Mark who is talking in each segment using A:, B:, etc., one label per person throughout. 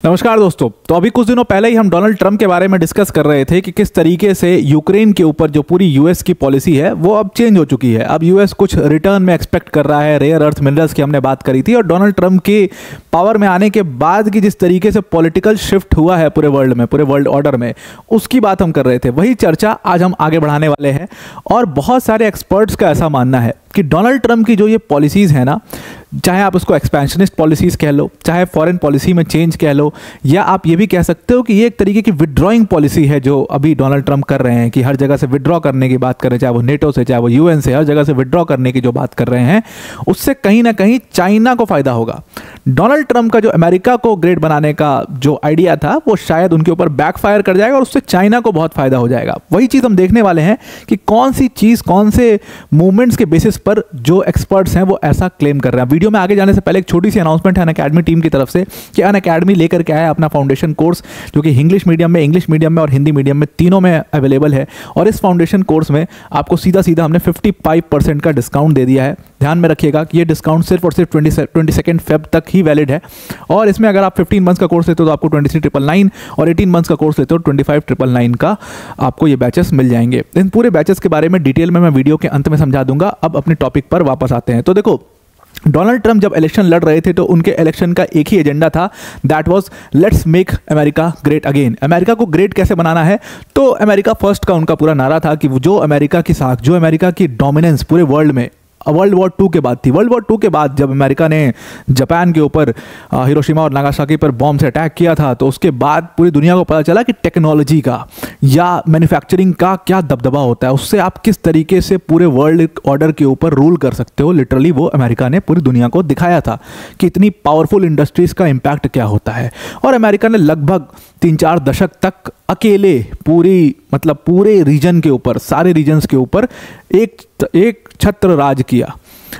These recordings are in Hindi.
A: नमस्कार दोस्तों। तो अभी कुछ दिनों पहले ही हम डोनाल्ड ट्रंप के बारे में डिस्कस कर रहे थे कि किस तरीके से यूक्रेन के ऊपर जो पूरी यूएस की पॉलिसी है वो अब चेंज हो चुकी है। अब यूएस कुछ रिटर्न में एक्सपेक्ट कर रहा है। रेयर अर्थ मिनरल्स की हमने बात करी थी और डोनाल्ड ट्रंप के पावर में आने के बाद की जिस तरीके से पॉलिटिकल शिफ्ट हुआ है पूरे वर्ल्ड में, पूरे वर्ल्ड ऑर्डर में, उसकी बात हम कर रहे थे। वही चर्चा आज हम आगे बढ़ाने वाले हैं। और बहुत सारे एक्सपर्ट्स का ऐसा मानना है कि डोनाल्ड ट्रंप की जो ये पॉलिसीज़ है ना, चाहे आप उसको एक्सपेंशनिस्ट पॉलिसीज़ कह लो, चाहे फॉरेन पॉलिसी में चेंज कह लो, या आप ये भी कह सकते हो कि ये एक तरीके की विड्रॉइंग पॉलिसी है जो अभी डोनाल्ड ट्रंप कर रहे हैं कि हर जगह से विड्रॉ करने की बात कर रहे हैं, चाहे वो नेटो से, चाहे वो यूएन से, हर जगह से विड्रॉ करने की जो बात कर रहे हैं, उससे कहीं ना कहीं चाइना को फ़ायदा होगा। डोनाल्ड ट्रंप का जो अमेरिका को ग्रेट बनाने का जो आइडिया था वो शायद उनके ऊपर बैकफायर कर जाएगा और उससे चाइना को बहुत फ़ायदा हो जाएगा। वही चीज़ हम देखने वाले हैं कि कौन सी चीज़, कौन से मूवमेंट्स के बेसिस पर जो एक्सपर्ट्स हैं वो ऐसा क्लेम कर रहे हैं। वीडियो में आगे जाने से पहले एक छोटी सी अनाउंसमेंट है अनअकैडमी टीम की तरफ से कि अनअकैडमी लेकर के आया अपना फाउंडेशन कोर्स, जो कि इंग्लिश मीडियम में और हिंदी मीडियम में तीनों में अवेलेबल है। और इस फाउंडेशन कोर्स में आपको सीधा सीधा हमने 55% का डिस्काउंट दे दिया है। ध्यान में रखिएगा कि ये डिस्काउंट सिर्फ और सिर्फ 22 फेब तक ही वैलिड है। और इसमें अगर आप 15 मंथ्स का कोर्स लेते हो तो आपको 23,999 और 18 मंथ्स का कोर्स लेते हो 25,999 का आपको ये बैचेस मिल जाएंगे। इन पूरे बैचेस के बारे में डिटेल में मैं वीडियो के अंत में समझा दूंगा। अब अपने टॉपिक पर वापस आते हैं। तो देखो, डोनाल्ड ट्रंप जब इलेक्शन लड़ रहे थे तो उनके इलेक्शन का एक ही एजेंडा था, that was let's make America great again. America को ग्रेट कैसे बनाना है, तो अमेरिका फर्स्ट का उनका पूरा नारा था कि जो अमेरिका की साख, जो अमेरिका की डोमिनेंस पूरे वर्ल्ड में वर्ल्ड वॉर 2 के बाद थी। वर्ल्ड वॉर 2 के बाद जब अमेरिका ने जापान के ऊपर हिरोशिमा और नागासाकी पर बॉम्ब से अटैक किया था, तो उसके बाद पूरी दुनिया को पता चला कि टेक्नोलॉजी का या मैन्युफैक्चरिंग का क्या दबदबा होता है, उससे आप किस तरीके से पूरे वर्ल्ड ऑर्डर के ऊपर रूल कर सकते हो। लिटरली वो अमेरिका ने पूरी दुनिया को दिखाया था कि इतनी पावरफुल इंडस्ट्रीज का इम्पैक्ट क्या होता है। और अमेरिका ने लगभग 3-4 दशक तक अकेले पूरे रीजन के ऊपर, सारे रीजन्स के ऊपर एक छत्र राज किया।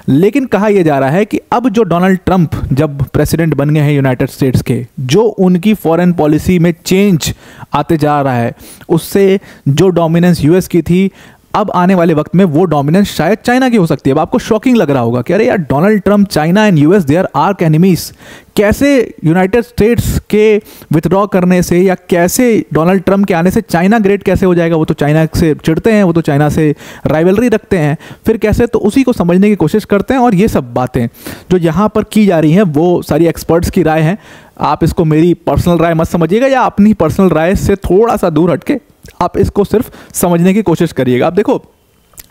A: लेकिन कहा यह जा रहा है कि अब जो डोनाल्ड ट्रंप जब प्रेसिडेंट बन गए हैं यूनाइटेड स्टेट्स के, जो उनकी फॉरेन पॉलिसी में चेंज आते जा रहा है, उससे जो डोमिनेंस यूएस की थी, अब आने वाले वक्त में वो डोमिनेंस शायद चाइना की हो सकती है। अब आपको शॉकिंग लग रहा होगा कि अरे यार, Donald Trump, China and US, they are arch enemies. कैसे यूनाइटेड स्टेट्स के विथड्रॉ करने से या कैसे डोनाल्ड ट्रंप के आने से चाइना ग्रेट कैसे हो जाएगा? वो तो चाइना से चिढ़ते हैं, वो तो चाइना से राइवलरी रखते हैं, फिर कैसे? तो उसी को समझने की कोशिश करते हैं। और ये सब बातें जो यहाँ पर की जा रही हैं वो सारी एक्सपर्ट्स की राय है। आप इसको मेरी पर्सनल राय मत समझिएगा या अपनी पर्सनल राय से थोड़ा सा दूर हटके आप इसको सिर्फ समझने की कोशिश करिएगा। आप देखो,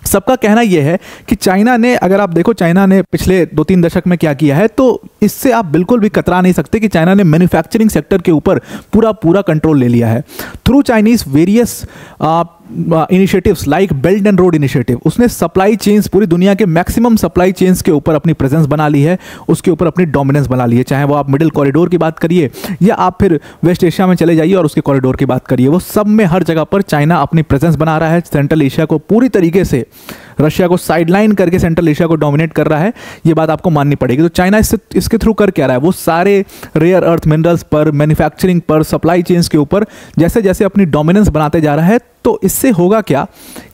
A: सबका कहना यह है कि चाइना ने, अगर आप देखो चाइना ने पिछले 2-3 दशक में क्या किया है, तो इससे आप बिल्कुल भी कतरा नहीं सकते कि चाइना ने मैन्युफैक्चरिंग सेक्टर के ऊपर पूरा कंट्रोल ले लिया है through Chinese various initiatives like belt and road initiative. उसने सप्लाई चेन्स, पूरी दुनिया के मैक्सिमम सप्लाई चेन्स के ऊपर अपनी प्रेजेंस बना ली है, उसके ऊपर अपनी डोमिनेंस बना ली है। चाहे वो आप मिडिल कॉरिडोर की बात करिए या आप फिर वेस्ट एशिया में चले जाइए और उसके कॉरिडोर की बात करिए, वो सब में हर जगह पर चाइना अपनी प्रेजेंस बना रहा है। सेंट्रल एशिया को पूरी तरीके से, रशिया को साइडलाइन करके सेंट्रल एशिया को डोमिनेट कर रहा है। ये बात आपको माननी पड़ेगी। तो चाइना इसके थ्रू कर क्या रहा है, वो सारे रेयर अर्थ मिनरल्स पर, मैन्युफैक्चरिंग पर, सप्लाई चेन्स के ऊपर जैसे जैसे अपनी डोमिनेंस बनाते जा रहा है। तो इससे होगा क्या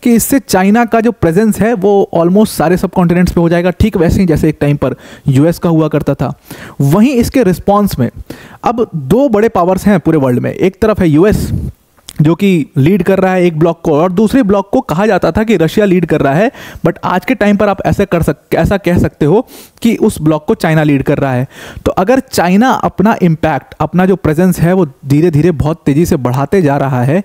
A: कि इससे चाइना का जो प्रेजेंस है वो ऑलमोस्ट सारे सब कॉन्टिनेंट्स पे हो जाएगा, ठीक वैसे ही जैसे एक टाइम पर यूएस का हुआ करता था। वहीं इसके रिस्पॉन्स में अब 2 बड़े पावर्स हैं पूरे वर्ल्ड में। एक तरफ है यूएस जो कि लीड कर रहा है एक ब्लॉक को, और दूसरे ब्लॉक को कहा जाता था कि रशिया लीड कर रहा है, बट आज के टाइम पर आप ऐसा कह सकते हो कि उस ब्लॉक को चाइना लीड कर रहा है। तो अगर चाइना अपना इम्पैक्ट, अपना जो प्रेजेंस है वो धीरे धीरे बहुत तेजी से बढ़ाते जा रहा है,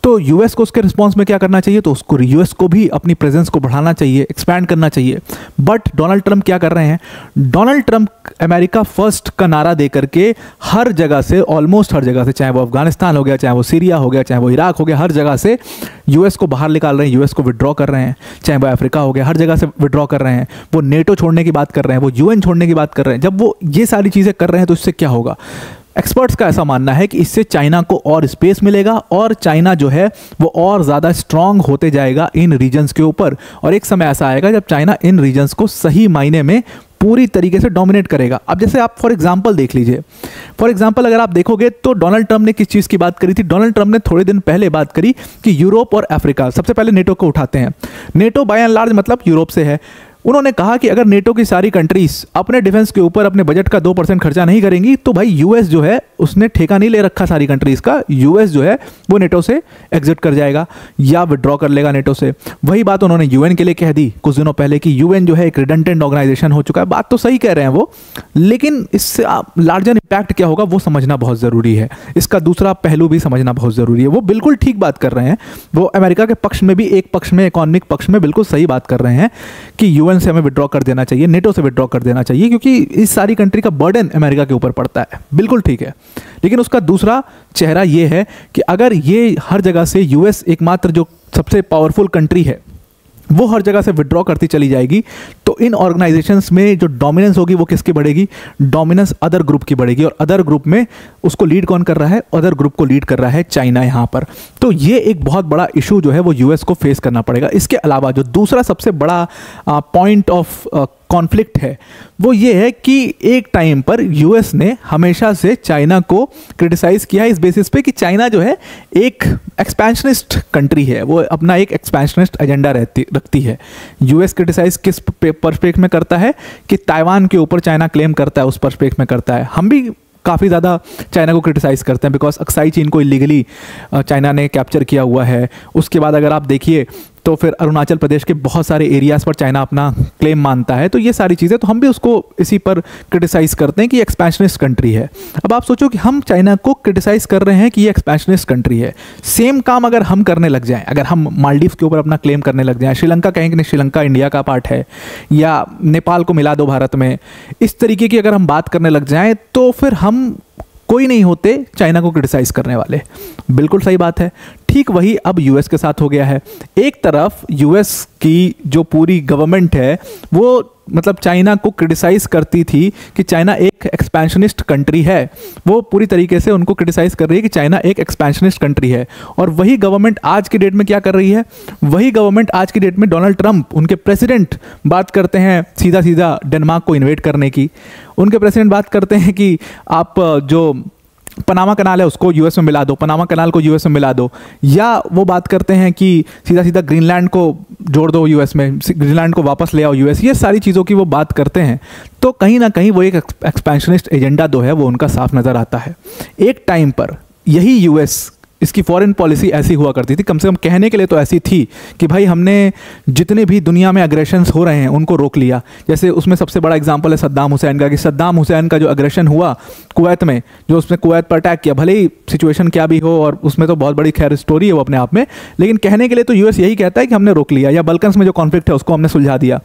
A: तो यूएस को उसके रिस्पॉन्स में क्या करना चाहिए? तो उसको, यूएस को भी अपनी प्रेजेंस को बढ़ाना चाहिए, एक्सपैंड करना चाहिए। बट डोनाल्ड ट्रंप क्या कर रहे हैं? डोनाल्ड ट्रंप अमेरिका फर्स्ट का नारा दे करके हर जगह से, ऑलमोस्ट हर जगह से, चाहे वो अफगानिस्तान हो गया, चाहे वो सीरिया हो गया, चाहे वो इराक हो गया, हर जगह से यूएस को बाहर निकाल रहे हैं, यूएस को विड्रॉ कर रहे हैं। चाहे वो अफ्रीका हो गया, हर जगह से विड्रॉ कर रहे हैं। वो नेटो छोड़ने की बात कर रहे हैं, वो यूएन छोड़ने की बात कर रहे हैं। जब वो ये सारी चीज़ें कर रहे हैं तो इससे क्या होगा? एक्सपर्ट्स का ऐसा मानना है कि इससे चाइना को और स्पेस मिलेगा और चाइना जो है वो और ज़्यादा स्ट्रांग होते जाएगा इन रीजन्स के ऊपर। और एक समय ऐसा आएगा जब चाइना इन रीजन्स को सही मायने में पूरी तरीके से डोमिनेट करेगा। अब जैसे आप फॉर एग्जांपल देख लीजिए, फॉर एग्जांपल अगर आप देखोगे तो डोनाल्ड ट्रंप ने किस चीज़ की बात करी थी? डोनाल्ड ट्रंप ने थोड़े दिन पहले बात करी कि यूरोप और अफ्रीका, सबसे पहले नेटो को उठाते हैं। नेटो बाय एंड लार्ज मतलब यूरोप से है, उन्होंने कहा कि अगर नेटो की सारी कंट्रीज अपने डिफेंस के ऊपर अपने बजट का 2% खर्चा नहीं करेंगी तो भाई यूएस जो है उसने ठेका नहीं ले रखा सारी कंट्रीज का, यूएस जो है वो नेटो से एग्जिट कर जाएगा या विड्रॉ कर लेगा नेटो से। वही बात उन्होंने यूएन के लिए कह दी कुछ दिनों पहले कि यूएन जो है एक रिडंडेंट ऑर्गेनाइजेशन हो चुका है। बात तो सही कह रहे हैं वो, लेकिन इससे लार्जर इंपैक्ट क्या होगा वो समझना बहुत ज़रूरी है, इसका दूसरा पहलू भी समझना बहुत ज़रूरी है। वो बिल्कुल ठीक बात कर रहे हैं, वो अमेरिका के पक्ष में भी एक पक्ष में इकोनॉमिक पक्ष में बिल्कुल सही बात कर रहे हैं कि यूएन से हमें विड्रॉ कर देना चाहिए, नेटो से विड्रॉ कर देना चाहिए, क्योंकि इस सारी कंट्री का बर्डन अमेरिका के ऊपर पड़ता है। बिल्कुल ठीक है, लेकिन उसका दूसरा चेहरा ये है कि अगर ये हर जगह से यूएस एकमात्र जो सबसे पावरफुल कंट्री है वो हर जगह से विड्रॉ करती चली जाएगी तो इन ऑर्गेनाइजेशंस में जो डोमिनेंस होगी वो किसकी बढ़ेगी? डोमिनेंस अदर ग्रुप की बढ़ेगी, और अदर ग्रुप में उसको लीड कौन कर रहा है? अदर ग्रुप को लीड कर रहा है चाइना यहाँ पर। तो ये एक बहुत बड़ा इशू जो है वो यूएस को फेस करना पड़ेगा। इसके अलावा जो दूसरा सबसे बड़ा पॉइंट ऑफ कॉन्फ्लिक्ट है वो ये है कि एक टाइम पर यूएस ने हमेशा से चाइना को क्रिटिसाइज किया है इस बेसिस पे कि चाइना जो है एक एक्सपेंशनिस्ट कंट्री है, वो अपना एक एक्सपेंशनिस्ट एजेंडा रखती है। यूएस क्रिटिसाइज किस पर्सपेक्ट में करता है कि ताइवान के ऊपर चाइना क्लेम करता है, उस पर्सपेक्ट में करता है। हम भी काफ़ी ज़्यादा चाइना को क्रिटिसाइज़ करते हैं बिकॉज अक्साई चीन को इलीगली चाइना ने कैप्चर किया हुआ है। उसके बाद अगर आप देखिए तो फिर अरुणाचल प्रदेश के बहुत सारे एरियाज़ पर चाइना अपना क्लेम मानता है। तो ये सारी चीज़ें तो हम भी उसको इसी पर क्रिटिसाइज़ करते हैं कि एक्सपेंशनिस्ट कंट्री है। अब आप सोचो कि हम चाइना को क्रिटिसाइज़ कर रहे हैं कि ये एक्सपेंशनिस्ट कंट्री है, सेम काम अगर हम करने लग जाएं, अगर हम मालदीव के ऊपर अपना क्लेम करने लग जाएं, श्रीलंका कहेंगे नहीं श्रीलंका इंडिया का पार्ट है, या नेपाल को मिला दो भारत में, इस तरीके की अगर हम बात करने लग जाएं तो फिर हम कोई नहीं होते चाइना को क्रिटिसाइज करने वाले। बिल्कुल सही बात है। ठीक वही अब यूएस के साथ हो गया है। एक तरफ यूएस की जो पूरी गवर्नमेंट है वो मतलब चाइना को क्रिटिसाइज करती थी कि चाइना एक एक्सपेंशनिस्ट कंट्री है, वो पूरी तरीके से उनको क्रिटिसाइज कर रही है कि चाइना एक एक्सपेंशनिस्ट कंट्री है। और वही गवर्नमेंट आज की डेट में क्या कर रही है? वही गवर्नमेंट आज की डेट में डोनाल्ड ट्रंप उनके प्रेसिडेंट बात करते हैं सीधा सीधा डेनमार्क को इन्वेट करने की। उनके प्रेसिडेंट बात करते हैं कि आप जो पनामा कनाल है उसको यूएस में मिला दो, पनामा कनाल को यूएस में मिला दो, या वो बात करते हैं कि सीधा सीधा ग्रीनलैंड को जोड़ दो यूएस में, ग्रीनलैंड को वापस ले आओ यूएस। ये सारी चीज़ों की वो बात करते हैं। तो कहीं ना कहीं वो एक एक्सपेंशनिस्ट एजेंडा जो है वो उनका साफ नज़र आता है। एक टाइम पर यही यूएस इसकी फॉरेन पॉलिसी ऐसी हुआ करती थी, कम से कम कहने के लिए तो ऐसी थी कि भाई हमने जितने भी दुनिया में अग्रेशंस हो रहे हैं उनको रोक लिया। जैसे उसमें सबसे बड़ा एग्जांपल है सद्दाम हुसैन का, कि सद्दाम हुसैन का जो अग्रेशन हुआ कुवैत में, जो उसने कुवैत पर अटैक किया, भले ही सिचुएशन क्या भी हो और उसमें तो बहुत बड़ी खैर स्टोरी है वो अपने आप में, लेकिन कहने के लिए तो यूएस यही कहता है कि हमने रोक लिया, या बल्कन्स में जो कॉन्फ्लिक्ट है उसको हमने सुलझा दिया।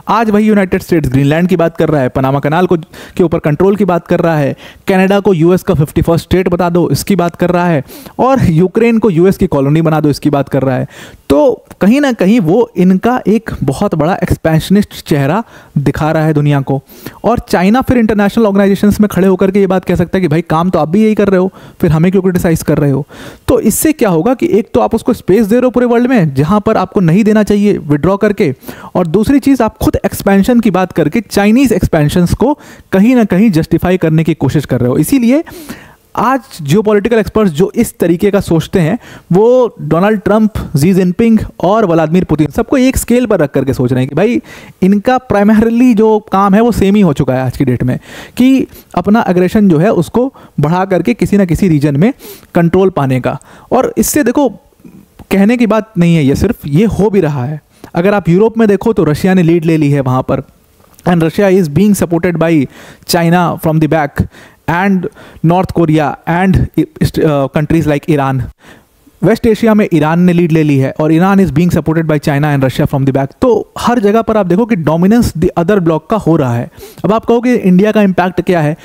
A: आज वही यूनाइटेड स्टेट्स ग्रीनलैंड की बात कर रहा है, पनामा कनाल को के ऊपर कंट्रोल की बात कर रहा है, कनाडा को यूएस का 51st स्टेट बता दो इसकी बात कर रहा है, और यूक्रेन को यूएस की कॉलोनी बना दो इसकी बात कर रहा है। तो कहीं ना कहीं वो इनका एक बहुत बड़ा एक्सपेंशनिस्ट चेहरा दिखा रहा है दुनिया को। और चाइना फिर इंटरनेशनल ऑर्गेनाइजेशंस में खड़े होकर के ये बात कह सकता है कि भाई काम तो आप भी यही कर रहे हो, फिर हमें क्यों क्रिटिसाइज कर रहे हो? तो इससे क्या होगा कि एक तो आप उसको स्पेस दे रहे हो पूरे वर्ल्ड में जहां पर आपको नहीं देना चाहिए विड्रॉ करके, और दूसरी चीज आप खुद एक्सपेंशन की बात करके चाइनीज एक्सपेंशंस को कहीं ना कहीं जस्टिफाई करने की कोशिश कर रहे हो। इसीलिए आज जियोपॉलिटिकल एक्सपर्ट्स जो इस तरीके का सोचते हैं वो डोनाल्ड ट्रंप, जी जिनपिंग और व्लादिमीर पुतिन सबको एक स्केल पर रख करके सोच रहे हैं कि भाई इनका प्राइमरीली जो काम है वो सेम ही हो चुका है आज की डेट में, कि अपना अग्रेशन जो है उसको बढ़ा करके किसी ना किसी रीजन में कंट्रोल पाने का। और इससे देखो कहने की बात नहीं है, ये सिर्फ ये हो भी रहा है। अगर आप यूरोप में देखो तो रशिया ने लीड ले ली है वहाँ पर, and Russia is being supported by China from the back and North Korea and countries like Iran. West Asia में ईरान ने लीड ले ली है और Iran is being supported by China and Russia from the back. तो हर जगह पर आप देखो कि डोमिनेंस द अदर ब्लॉक का हो रहा है। अब आप कहो कि इंडिया का इम्पैक्ट क्या है?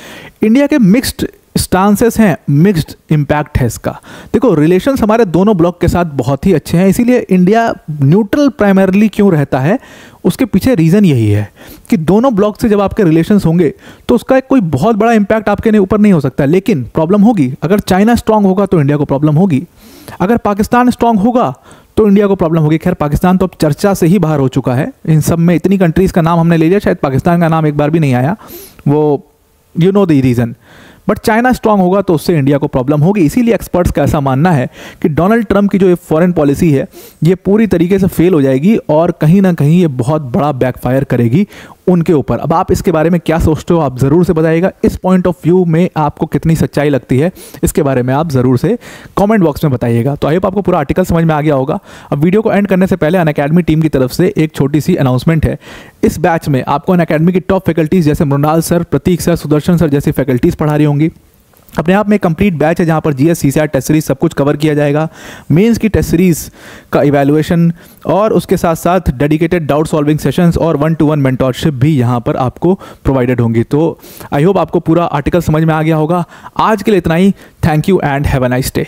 A: इंडिया के मिक्स्ड स्टांसेस हैं, मिक्स्ड इम्पैक्ट है इसका। देखो रिलेशंस हमारे दोनों ब्लॉक के साथ बहुत ही अच्छे हैं, इसीलिए इंडिया न्यूट्रल प्राइमरली क्यों रहता है उसके पीछे रीज़न यही है कि दोनों ब्लॉक से जब आपके रिलेशंस होंगे तो उसका कोई बहुत बड़ा इम्पैक्ट आपके ऊपर नहीं हो सकता, लेकिन प्रॉब्लम होगी। अगर चाइना स्ट्रांग होगा तो इंडिया को प्रॉब्लम होगी, अगर पाकिस्तान स्ट्रांग होगा तो इंडिया को प्रॉब्लम होगी। खैर पाकिस्तान तो अब चर्चा से ही बाहर हो चुका है, इन सब में इतनी कंट्रीज़ का नाम हमने ले लिया, शायद पाकिस्तान का नाम एक बार भी नहीं आया, वो you know the reason. But China strong होगा तो उससे इंडिया को प्रॉब्लम होगी। इसीलिए एक्सपर्ट्स का ऐसा मानना है कि डोनाल्ड ट्रंप की जो ये फॉरेन पॉलिसी है ये पूरी तरीके से फेल हो जाएगी और कहीं ना कहीं ये बहुत बड़ा बैकफायर करेगी उनके ऊपर। अब आप इसके बारे में क्या सोचते हो आप ज़रूर से बताइएगा। इस पॉइंट ऑफ व्यू में आपको कितनी सच्चाई लगती है इसके बारे में आप ज़रूर से कमेंट बॉक्स में बताइएगा। तो आई होप आपको पूरा आर्टिकल समझ में आ गया होगा। अब वीडियो को एंड करने से पहले अनअकैडमी टीम की तरफ से एक छोटी सी अनाउंसमेंट है। इस बैच में आपको अनअकैडमी की टॉप फैकल्टीज जैसे मृणाल सर, प्रतीक सर, सुदर्शन सर जैसी फैकल्टीज पढ़ा रही होंगी। अपने आप में कंप्लीट बैच है जहां पर जीएस, सीसीआर, टेस्ट सीरीज सब कुछ कवर किया जाएगा। मेंस की टेस्ट सीरीज का इवैल्यूएशन और उसके साथ साथ डेडिकेटेड डाउट सॉल्विंग सेशंस और 1-to-1 मेंटोरशिप भी यहां पर आपको प्रोवाइडेड होंगी। तो आई होप आपको पूरा आर्टिकल समझ में आ गया होगा। आज के लिए इतना ही। Thank you and have a nice day.